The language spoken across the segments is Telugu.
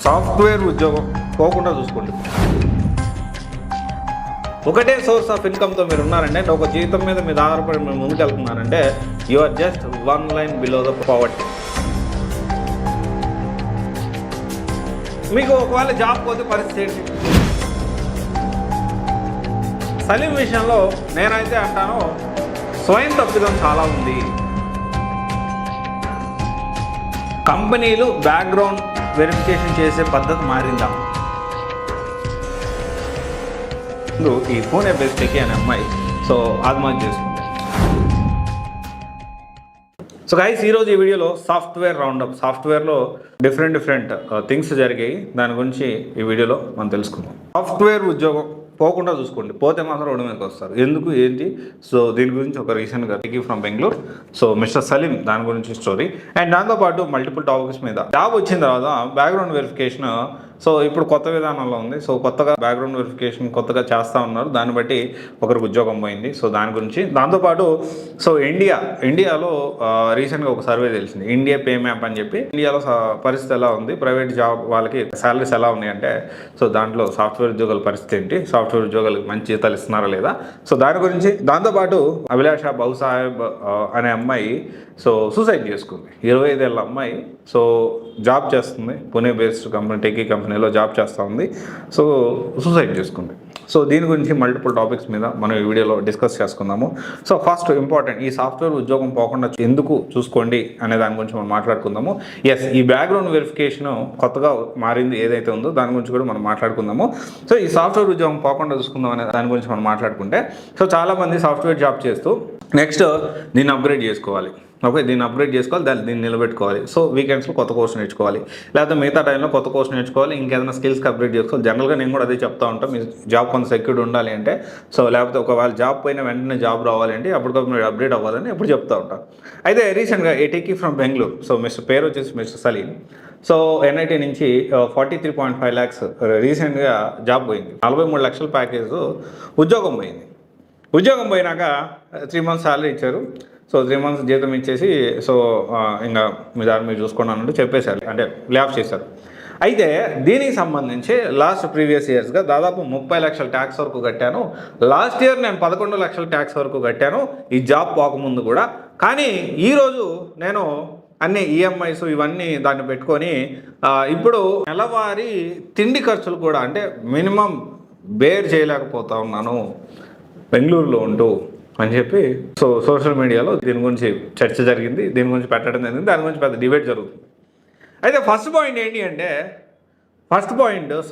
సాఫ్ట్వేర్ ఉద్యోగం పోకుండా చూసుకోండి. ఒకటే సోర్స్ ఆఫ్ ఇన్కమ్తో మీరు ఉన్నారంటే ఒక జీవితం మీద మీరు ఆధారపడి మీరు ముందుకు వెళ్తున్నారంటే you are just one line below the poverty. మీకు ఒకవేళ జాబ్ పోతే పరిస్థితి ఏంటి? సలీం విషయంలో నేనైతే అంటాను, స్వయం తప్పిదం చాలా ఉంది. కంపెనీలు బ్యాక్గ్రౌండ్ వెరిఫికేషన్ చేసే పద్ధతి మారిందా? ఈ పూణే బేస్డ్కి అనే అమ్మాయి ఆత్మహత్య చేసుకుంది. సో గైస్, ఈరోజు ఈ వీడియోలో సాఫ్ట్వేర్ రౌండప్, సాఫ్ట్వేర్లో డిఫరెంట్ థింగ్స్ జరిగాయి, దాని గురించి ఈ వీడియోలో మనం తెలుసుకుందాం. సాఫ్ట్వేర్ ఉద్యోగం పోకుండా చూసుకోండి, పోతే మాత్రం రోడ్డు మీదకి వస్తారు. ఎందుకు ఏంటి? సో దీని గురించి ఒక రీసెంట్గా ఫ్రమ్ బెంగళూరు, మిస్టర్ సలీం, దాని గురించి స్టోరీ. అండ్ దాంతోపాటు మల్టిపుల్ టాపిక్స్ మీద జాబ్ వచ్చిన తర్వాత బ్యాక్గ్రౌండ్ వెరిఫికేషన్ ఇప్పుడు కొత్త విధానంలో ఉంది. కొత్తగా బ్యాక్గ్రౌండ్ వెరిఫికేషన్ కొత్తగా చేస్తూ ఉన్నారు, దాన్ని బట్టి ఒకరికి ఉద్యోగం పోయింది. దాని గురించి దాంతోపాటు ఇండియాలో రీసెంట్గా ఒక సర్వే తెలిసింది, ఇండియా పే మ్యాప్ అని చెప్పి. ఇండియాలో పరిస్థితి ఎలా ఉంది, ప్రైవేట్ జాబ్ వాళ్ళకి శాలరీస్ ఎలా ఉన్నాయంటే దాంట్లో సాఫ్ట్వేర్ ఉద్యోగాల పరిస్థితి ఏంటి, సాఫ్ట్వేర్ ఉద్యోగాలకు మంచి జీతాలు ఇస్తున్నారా లేదా, దాని గురించి. దాంతోపాటు అభిలాష బౌసాహెబ్ అనే అమ్మాయి సూసైడ్ చేసుకుంది. 25 ఏళ్ళ అమ్మాయి జాబ్ చేస్తుంది, పుణే బేస్డ్ కంపెనీ, టెకీ కంపెనీలో జాబ్ చేస్తూ ఉంది. సూసైడ్ చేసుకుంది. దీని గురించి మల్టిపుల్ టాపిక్స్ మీద మనం ఈ వీడియోలో డిస్కస్ చేసుకుందాము. ఫస్ట్ ఇంపార్టెంట్, ఈ సాఫ్ట్వేర్ ఉద్యోగం పోకుండా ఎందుకు చూసుకోండి అనే దాని గురించి మనం మాట్లాడుకుందాము. ఈ బ్యాక్గ్రౌండ్ వెరిఫికేషన్ కొత్తగా మారింది ఏదైతే ఉందో దాని గురించి కూడా మనం మాట్లాడుకుందాము. ఈ సాఫ్ట్వేర్ ఉద్యోగం పోకుండా చూసుకుందాం అనే దాని గురించి మనం మాట్లాడుకుంటే, చాలామంది సాఫ్ట్వేర్ జాబ్ చేస్తూ నెక్స్ట్ దీన్ని అప్గ్రేడ్ చేసుకోవాలి, దీన్ని అప్గ్రేడ్ చేసుకోవాలి, దీన్ని నిలబెట్టుకోవాలి. వీకెండ్స్లో కొత్త కోర్స్ నేర్చుకోవాలి, లేకపోతే మిగతా టైంలో కొత్త కోర్స్ నేర్చుకోవాలి, ఇంకేదైనా స్కిల్స్కి అప్గ్రేడ్ చేసుకోవాలి. జనరల్గా నేను కూడా అదే చెప్తా ఉంటాను, మీ జాబ్ కొంత సెక్యూర్డ్ ఉండాలి అంటే. లేకపోతే ఒకవేళ జాబ్ పోయిన వెంటనే జాబ్ రావాలి అంటే అప్పటికప్పుడు మీరు అప్గ్రేడ్ అవ్వాలని ఎప్పుడు చెప్తా ఉంటాను. అయితే రీసెంట్గా టెకీ ఫ్రమ్ బెంగళూరు, మిస్టర్ పేరు వచ్చేసి మిస్టర్ సలీం. ఎన్ఐటీ నుంచి 43.5 lakhs రీసెంట్గా జాబ్ పోయింది. 43 లక్షల ప్యాకేజ్ ఉద్యోగం పోయింది. ఉద్యోగం పోయినాక 3 months శాలరీ ఇచ్చారు. 3 months జీతం ఇచ్చేసి ఇంకా మీ దారి మీరు చూసుకోండి అన్నట్టు చెప్పేశారు, అంటే ల్యాబ్ చేశారు. అయితే దీనికి సంబంధించి ప్రీవియస్ ఇయర్స్గా దాదాపు 30 లక్షల ట్యాక్స్ వరకు కట్టాను. లాస్ట్ ఇయర్ నేను 11 లక్షల ట్యాక్స్ వరకు కట్టాను ఈ జాబ్ పోకముందు కూడా. కానీ ఈరోజు నేను అన్ని ఈఎంఐస్ ఇవన్నీ దాన్ని పెట్టుకొని ఇప్పుడు నెలవారీ తిండి ఖర్చులు కూడా అంటే మినిమం బేర్ చేయలేకపోతా ఉన్నాను బెంగళూరులో ఉంటూ అని చెప్పి సోషల్ మీడియాలో దీని గురించి చర్చ జరిగింది, దీని గురించి పెట్టడం జరిగింది, దాని గురించి పెద్ద డిబేట్ జరుగుతుంది. అయితే ఫస్ట్ పాయింట్ ఏంటి అంటే,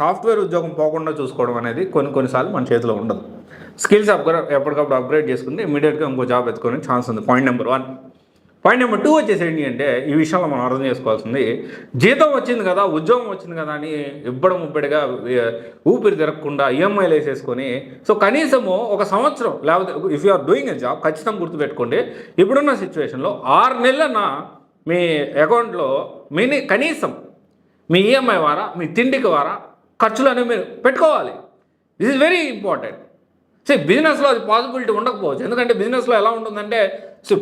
సాఫ్ట్వేర్ ఉద్యోగం పోకుండా చూసుకోవడం అనేది కొన్నిసార్లు మన చేతిలో ఉండదు. స్కిల్స్ ఎప్పటికప్పుడు అప్గ్రేడ్ చేసుకుంటే ఇమీడియట్గా ఇంకో జాబ్ ఎత్తుకునే ఛాన్స్ ఉంది. Point number 1. పాయింట్ నెంబర్ 2 వచ్చేసి ఏంటి అంటే, ఈ విషయంలో మనం అర్థం చేసుకోవాల్సింది, జీతం వచ్చింది కదా, ఉద్యోగం వచ్చింది కదా అని ఇబ్బడిగా ఊపిరి తిరగకుండా ఈఎంఐలు వేసేసుకొని కనీసము ఒక సంవత్సరం, లేకపోతే if you are doing a job ఖచ్చితంగా గుర్తుపెట్టుకోండి, ఇప్పుడున్న సిచ్యువేషన్లో 6 నెలలన మీ అకౌంట్లో కనీసం మీ ఈఎంఐ వారా, మీ తిండికి వారా ఖర్చులు అనేవి మీరు పెట్టుకోవాలి. This is very important. బిజినెస్లో అది పాసిబిలిటీ ఉండకపోవచ్చు, ఎందుకంటే బిజినెస్లో ఎలా ఉంటుందంటే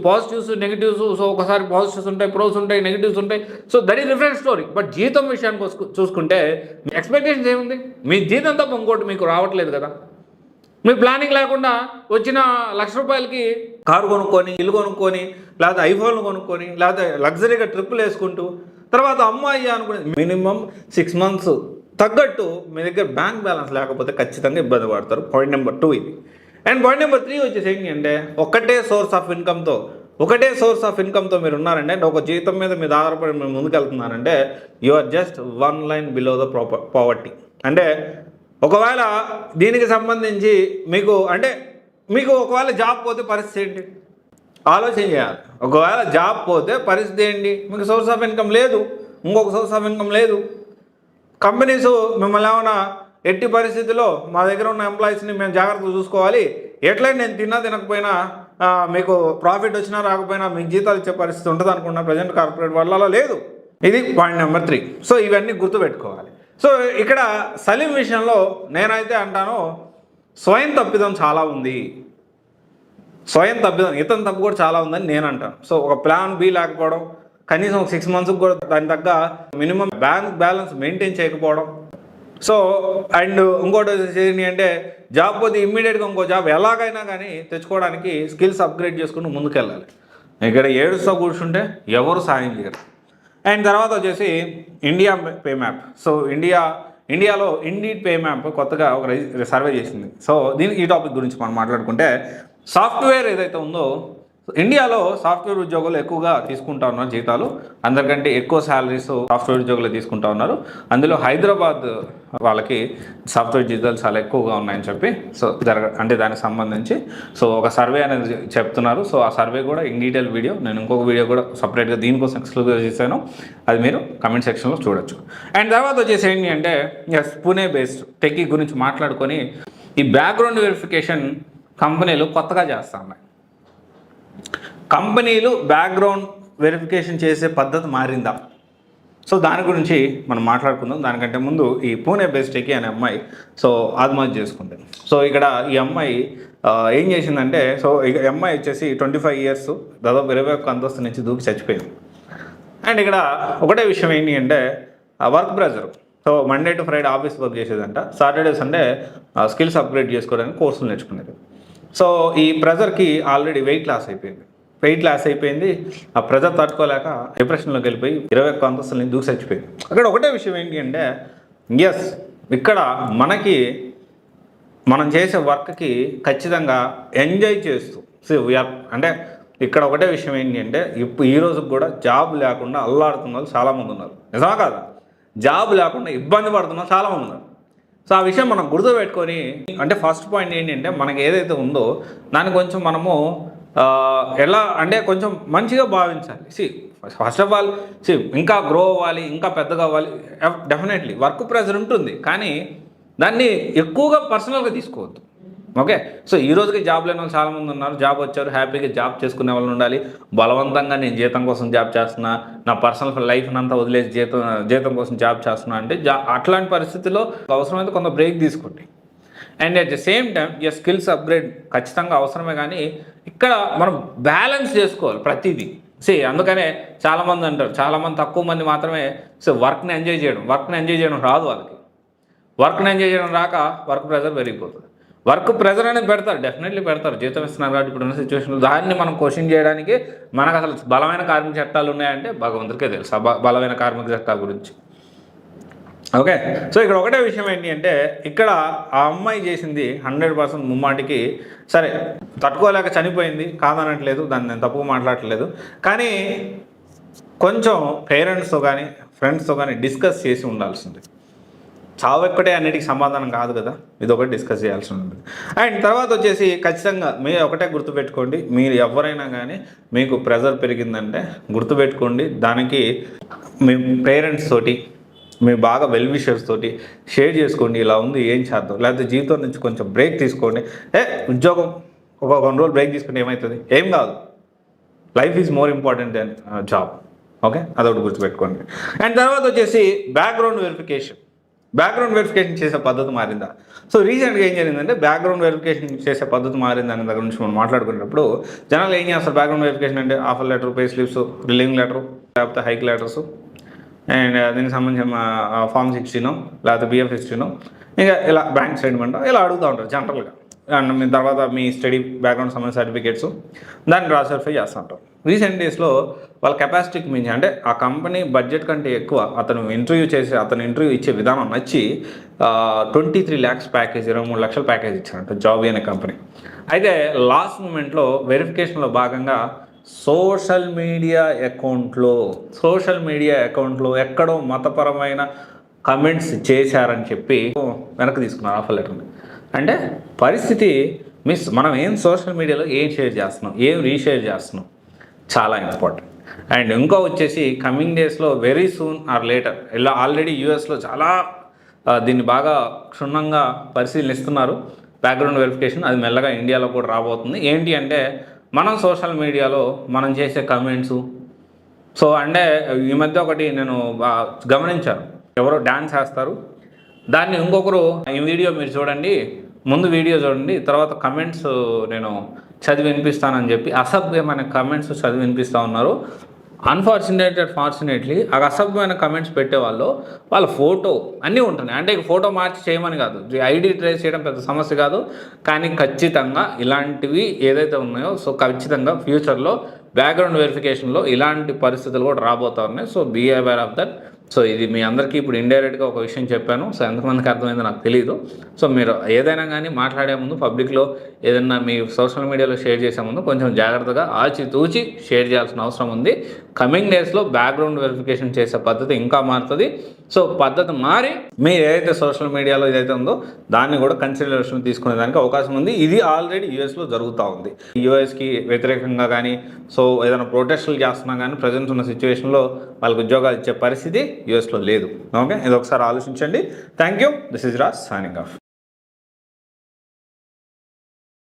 పాజిటివ్స్ నెగిటివ్స్, ఒకసారి పాజిటివ్స్ ఉంటాయి, ప్రోస్ ఉంటాయి, నెగిటివ్స్ ఉంటాయి. That is different story. But జీతం విషయానికి చూసుకుంటే మీ ఎక్స్పెక్టేషన్స్ ఏముంది? మీ జీతం తప్ప ఇంకోటి మీకు రావట్లేదు కదా. మీ ప్లానింగ్ లేకుండా వచ్చిన ₹1,00,000కి కారు కొనుక్కొని, ఇల్లు కొనుక్కొని, లేకపోతే ఐఫోన్లు కొనుక్కొని, లేకపోతే లగ్జరీగా ట్రిప్పులు వేసుకుంటూ తర్వాత అమ్మాయి అనుకునే మినిమం 6 months తగ్గట్టు మీ దగ్గర బ్యాంక్ బ్యాలెన్స్ లేకపోతే ఖచ్చితంగా ఇబ్బంది పడతారు. పాయింట్ నెంబర్ 2 ఇది. అండ్ పాయింట్ నెంబర్ 3 వచ్చేసి ఏంటి అంటే, ఒకటే సోర్స్ ఆఫ్ ఇన్కమ్తో మీరు ఉన్నారంటే ఒక జీవితం మీద మీరు ఆధారపడి మీరు ముందుకు వెళ్తున్నారంటే you are just one line below the poverty. అంటే ఒకవేళ దీనికి సంబంధించి మీకు ఒకవేళ జాబ్ పోతే పరిస్థితి ఏంటి ఆలోచన చేయాలి. ఒకవేళ జాబ్ పోతే పరిస్థితి ఏంటి? మీకు సోర్స్ ఆఫ్ ఇన్కమ్ లేదు, ఇంకొక సోర్స్ ఆఫ్ ఇన్కమ్ లేదు. కంపెనీస్ మిమ్మల్ని ఏమైనా ఎట్టి పరిస్థితుల్లో మా దగ్గర ఉన్న ఎంప్లాయీస్ని మేము జాగ్రత్తగా చూసుకోవాలి, ఎట్లయినా నేను తినకపోయినా మీకు ప్రాఫిట్ వచ్చినా రాకపోయినా మీకు జీతాలు ఇచ్చే పరిస్థితి ఉంటుంది అనుకున్న ప్రజెంట్ కార్పొరేట్ వాళ్ళలో లేదు. ఇది పాయింట్ నెంబర్ 3. ఇవన్నీ గుర్తుపెట్టుకోవాలి. ఇక్కడ సలీం విషయంలో నేనైతే అంటాను, స్వయం తప్పిదం చాలా ఉంది. ఇతని తప్పు కూడా చాలా ఉందని నేను అంటాను. ఒక ప్లాన్ బి లేకపోవడం, కనీసం ఒక 6 మంత్స్కి కూడా దాని తగ్గ మినిమం బ్యాంక్ బ్యాలెన్స్ మెయింటైన్ చేయకపోవడం. సో అండ్ ఇంకోటి ఏంటి అంటే జాబ్ పోతే ఇమ్మీడియట్గా ఇంకో జాబ్ ఎలాగైనా కానీ తెచ్చుకోవడానికి స్కిల్స్ అప్గ్రేడ్ చేసుకుని ముందుకెళ్ళాలి. ఇక్కడ ఏడుస్తూ కూర్చుంటే ఎవరు సాయం చేయరు. అండ్ తర్వాత వచ్చేసి ఇండియా పే మ్యాప్. సో ఇండియాలో ఇండీడ్ పే మ్యాప్ కొత్తగా ఒక సర్వే చేసింది. సో ఈ టాపిక్ గురించి మనం మాట్లాడుకుంటే సాఫ్ట్వేర్ ఏదైతే ఉందో ఇండియాలో సాఫ్ట్వేర్ ఉద్యోగులు ఎక్కువగా తీసుకుంటా ఉన్నారు జీతాలు, అందరికంటే ఎక్కువ శాలరీస్ సాఫ్ట్వేర్ ఉద్యోగులు తీసుకుంటా ఉన్నారు. అందులో హైదరాబాద్ వాళ్ళకి సాఫ్ట్వేర్ జీతాలు చాలా ఎక్కువగా ఉన్నాయని చెప్పి సో అంటే దానికి సంబంధించి సో ఒక సర్వే అనేది చెప్తున్నారు. సో ఆ సర్వే కూడా ఇన్ డీటెయిల్ వీడియో నేను ఇంకొక వీడియో కూడా సపరేట్గా దీనికోసం ఎక్స్క్లూజివ్గా చేశాను, అది మీరు కమెంట్ సెక్షన్లో చూడొచ్చు. అండ్ తర్వాత వచ్చేసి ఏంటి అంటే పూణే బేస్డ్ టెక్కీ గురించి మాట్లాడుకొని ఈ బ్యాక్గ్రౌండ్ వెరిఫికేషన్ కంపెనీలు కొత్తగా చేస్తూ ఉన్నాయి. కంపెనీలు బ్యాక్గ్రౌండ్ వెరిఫికేషన్ చేసే పద్ధతి మారిందా? సో దాని గురించి మనం మాట్లాడుకుందాం. దానికంటే ముందు ఈ పూణే బేస్డ్ టెక్కీ అనే అమ్మాయి సో ఆత్మహత్య చేసుకుంది. సో ఇక్కడ ఈ అమ్మాయి ఏం చేసిందంటే సో ఇక అమ్మాయి వచ్చేసి 25 years దాదాపు 21 అంతస్తు నుంచి దూకి చచ్చిపోయింది. అండ్ ఇక్కడ ఒకటే విషయం ఏంటి అంటే work pressure. So Monday to Friday office work చేసేదంట, సాటర్డే సండే స్కిల్స్ అప్గ్రేడ్ చేసుకోవడానికి కోర్సులు నేర్చుకునేది. సో ఈ ప్రెజర్కి ఆల్రెడీ వెయిట్ లాస్ అయిపోయింది. ఆ ప్రెజర్ తట్టుకోలేక డిప్రెషన్లోకి వెళ్ళిపోయి 21 అంతస్తులని దూకి చచ్చిపోయింది. అక్కడ ఒకటే విషయం ఏంటి అంటే ఇక్కడ మనం చేసే వర్క్కి ఖచ్చితంగా ఎంజాయ్ చేస్తూ అంటే ఇక్కడ ఒకటే విషయం ఏంటి అంటే ఈ రోజుకి కూడా జాబ్ లేకుండా అల్లాడుతున్న వాళ్ళు చాలామంది ఉన్నారు. నిజమా కాదా? జాబ్ లేకుండా ఇబ్బంది పడుతున్న చాలామంది ఉన్నారు. సో ఆ విషయం మనం గుర్తుపెట్టుకొని అంటే ఫస్ట్ పాయింట్ ఏంటంటే మనకి ఏదైతే ఉందో దాన్ని కొంచెం మనము ఎలా అంటే కొంచెం మంచిగా భావించాలి. ఫస్ట్ ఆఫ్ ఆల్ ఇంకా గ్రో అవ్వాలి, ఇంకా పెద్దగా అవ్వాలి. డెఫినెట్లీ వర్క్ ప్రెజర్ ఉంటుంది, కానీ దాన్ని ఎక్కువగా పర్సనల్గా తీసుకోవద్దు. ఓకే, సో ఈ రోజుకి జాబ్ లేని వాళ్ళు చాలామంది ఉన్నారు. జాబ్ వచ్చారు, హ్యాపీగా జాబ్ చేసుకునే వాళ్ళు ఉండాలి. బలవంతంగా నేను జీతం కోసం జాబ్ చేస్తున్నా, నా పర్సనల్ లైఫ్ని అంతా వదిలేసి జీతం కోసం జాబ్ చేస్తున్నా అంటే అట్లాంటి పరిస్థితుల్లో అవసరమైతే కొంత బ్రేక్ తీసుకోండి. And at the same time skills upgrade ఖచ్చితంగా అవసరమే, కానీ ఇక్కడ మనం బ్యాలెన్స్ చేసుకోవాలి ప్రతిదీ. అందుకనే చాలామంది అంటారు, చాలామంది తక్కువ మంది మాత్రమే వర్క్ని ఎంజాయ్ చేయడం రాదు వాళ్ళకి. వర్క్ని ఎంజాయ్ చేయడం రాక వర్క్ ప్రెజర్ పెరిగిపోతుంది. వర్క్ ప్రెజర్ అనేది డెఫినెట్లీ పెడతారు, జీతం ఇస్తున్నారు కాబట్టి ఇప్పుడున్న సిచ్యువేషన్లో. దాన్ని మనం క్వశ్చన్ చేయడానికి మనకు అసలు బలమైన కార్మిక చట్టాలు ఉన్నాయంటే భగవంతుడికే తెలుసు బలమైన కార్మిక చట్టాల గురించి. ఓకే, సో ఇక్కడ ఒకటే విషయం ఏంటి అంటే ఇక్కడ ఆ అమ్మాయి చేసింది 100% ముమ్మాటికి సరే, తట్టుకోలేక చనిపోయింది కాదనట్లేదు, దాన్ని నేను తప్పుగా మాట్లాడట్లేదు. కానీ కొంచెం పేరెంట్స్తో కానీ ఫ్రెండ్స్తో కానీ డిస్కస్ చేసి ఉండాల్సింది. చావు ఒక్కటే అన్నిటికీ సమాధానం కాదు కదా, ఇది ఒకటి డిస్కస్ చేయాల్సి ఉంటుంది. అండ్ తర్వాత వచ్చేసి ఖచ్చితంగా మీరు ఒకటే గుర్తుపెట్టుకోండి, మీరు ఎవరైనా కానీ మీకు ప్రెజర్ పెరిగిందంటే గుర్తుపెట్టుకోండి, దానికి మీ పేరెంట్స్ తోటి మీ బాగా వెల్ విషర్స్ తోటి షేర్ చేసుకోండి, ఇలా ఉంది ఏం చేద్దాం, లేకపోతే జీవితం నుంచి కొంచెం బ్రేక్ తీసుకోండి. ఉద్యోగం ఒక 1 రోజు బ్రేక్ తీసుకుంటే ఏమవుతుంది? ఏం కాదు. Life is more important than job. Okay, అదొకటి గుర్తుపెట్టుకోండి. అండ్ తర్వాత వచ్చేసి బ్యాక్గ్రౌండ్ వెరిఫికేషన్ చేసే పద్ధతి మారిందా? సో రీసెంట్గా ఏం జరిగిందంటే బ్యాక్గ్రౌండ్ వెరిఫికేషన్ చేసే పద్ధతి మారింది అనే దగ్గర నుంచి మనం మాట్లాడుకునేటప్పుడు జనాలు ఏం చేస్తారు? బ్యాక్గ్రౌండ్ వెరిఫికేషన్ అంటే offer letter, pay slips, relieving letter, లేకపోతే హైక్ లెటర్స్, అండ్ దీనికి సంబంధించిన ఫామ్ 16 లేకపోతే BF 16 ఇంకా ఇలా బ్యాంక్ స్టేట్మెంట్ ఇలా అడుగుతూ ఉంటారు జనరల్గా. అండ్ మీ తర్వాత మీ స్టడీ బ్యాక్గ్రౌండ్ సంబంధించిన సర్టిఫికేట్స్ దాన్ని క్రాస్ వెరిఫై చేస్తూ ఉంటారు. రీసెంట్ డేస్లో వాళ్ళ కెపాసిటీకి మించి అంటే ఆ కంపెనీ బడ్జెట్ కంటే ఎక్కువ అతను ఇంటర్వ్యూ ఇచ్చే విధానం నచ్చి 23 lakhs ప్యాకేజ్, 23 లక్షల ప్యాకేజ్ ఇచ్చారంట జాబ్ అనే కంపెనీ. అయితే లాస్ట్ మూమెంట్లో వెరిఫికేషన్లో భాగంగా సోషల్ మీడియా అకౌంట్లో ఎక్కడో మతపరమైన కమెంట్స్ చేశారని చెప్పి వెనక్కి తీసుకున్నారు ఆఫర్ లెటర్ని. అంటే పరిస్థితి మనం ఏం సోషల్ మీడియాలో ఏం షేర్ చేస్తున్నాం, ఏం రీషేర్ చేస్తున్నాం చాలా ఇంపార్టెంట్. అండ్ ఇంకో వచ్చేసి కమింగ్ డేస్లో వెరీ సూన్ ఆర్ లేటర్ ఇలా ఆల్రెడీ యూఎస్లో చాలా దీన్ని బాగా క్షుణ్ణంగా పరిశీలిస్తున్నారు బ్యాక్గ్రౌండ్ వెరిఫికేషన్. అది మెల్లగా ఇండియాలో కూడా రాబోతుంది. ఏంటి అంటే మనం సోషల్ మీడియాలో మనం చేసే కమెంట్స్. సో అంటే ఈ మధ్య ఒకటి నేను గమనించాను, ఎవరో డ్యాన్స్ వేస్తారు, దాన్ని ఇంకొకరు ఈ వీడియో మీరు చూడండి, ముందు వీడియో చూడండి, తర్వాత కమెంట్స్ నేను చదివి వినిపిస్తానని చెప్పి అసభ్యమైన కమెంట్స్ చదివి వినిపిస్తూ ఉన్నారు. ఫార్చునేట్లీ ఆ అసభ్యమైన కమెంట్స్ పెట్టేవాళ్ళు వాళ్ళ ఫోటో అన్నీ ఉంటున్నాయి. అంటే ఇక ఫోటో మార్చి చేయమని కాదు, ఐడి ట్రేస్ చేయడం పెద్ద సమస్య కాదు. కానీ ఖచ్చితంగా ఇలాంటివి ఏదైతే ఉన్నాయో సో ఖచ్చితంగా ఫ్యూచర్లో బ్యాక్గ్రౌండ్ వెరిఫికేషన్లో ఇలాంటి పరిస్థితులు కూడా రాబోతా ఉన్నాయి. So be aware of that. So ఇది మీ అందరికీ ఇప్పుడు ఇండైరెక్ట్గా ఒక విషయం చెప్పాను. సో ఎంతమందికి అర్థమైందో నాకు తెలియదు. సో మీరు ఏదైనా కానీ మాట్లాడే ముందు పబ్లిక్లో ఏదైనా మీ సోషల్ మీడియాలో షేర్ చేసే ముందు కొంచెం జాగ్రత్తగా ఆచితూచి షేర్ చేయాల్సిన అవసరం ఉంది. కమింగ్ డేస్లో బ్యాక్గ్రౌండ్ వెరిఫికేషన్ చేసే పద్ధతి ఇంకా మారుతుంది. సో పద్ధతి మారి మీరు ఏదైతే సోషల్ మీడియాలో ఏదైతే ఉందో దాన్ని కూడా కన్సిడరేషన్ తీసుకునే దానికి అవకాశం ఉంది. ఇది ఆల్రెడీ యూఎస్లో జరుగుతూ ఉంది. యూఎస్కి వ్యతిరేకంగా కానీ సో ఏదైనా ప్రొటెస్టులు చేస్తున్నా కానీ ప్రజెంట్ ఉన్న సిచ్యువేషన్లో వాళ్ళకి ఉద్యోగాలు ఇచ్చే పరిస్థితి యూఎస్లో లేదు. ఓకే, ఇది ఒకసారి ఆలోచించండి. Thank you. This is Raj signing off.